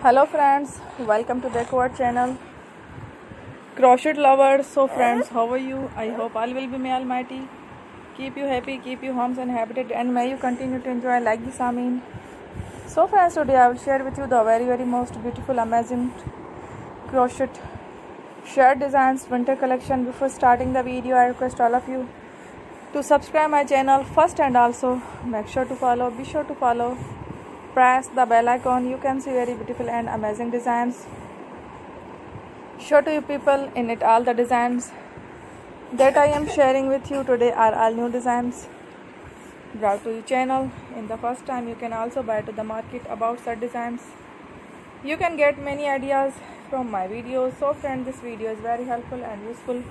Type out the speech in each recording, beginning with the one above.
Hello friends, welcome to the our channel. Crochet lovers, so friends, how are you? I hope all will be may almighty. Keep you happy, keep you homes and habited, and may you continue to enjoy like this Amin. So friends, today I will share with you the very most beautiful amazing crochet shirt designs winter collection. Before starting the video, I request all of you to subscribe my channel first, and also make sure to follow, be sure to follow, press the bell icon. You can see very beautiful and amazing designs. Show to you people in it all the designs that I am sharing with you today are all new designs brought to the channel in the first time. You can also buy to the market about such designs. You can get many ideas from my videos. So friend, this video is very helpful and useful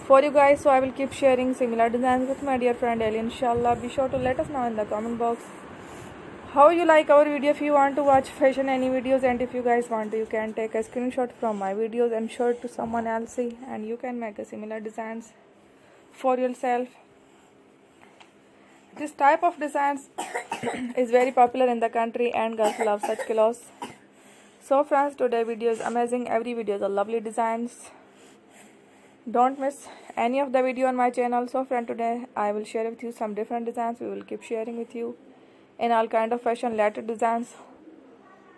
for you guys, so I will keep sharing similar designs with my dear friend Ali, inshallah. Be sure to let us know in the comment box how you like our video. If you want to watch fashion any videos, and if you guys want to, you can take a screenshot from my videos and show it to someone else, and you can make a similar designs for yourself. This type of designs is very popular in the country and girls love such clothes. So friends, today video is amazing. Every video is a lovely designs. Don't miss any of the video on my channel. So friend, today I will share with you some different designs. We will keep sharing with you in all kind of fashion related designs.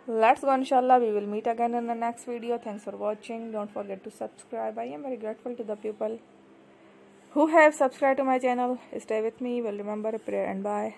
Let's go, inshallah. We will meet again in the next video. Thanks for watching. Don't forget to subscribe. I am very grateful to the people who have subscribed to my channel. Stay with me. Will remember a prayer, and bye.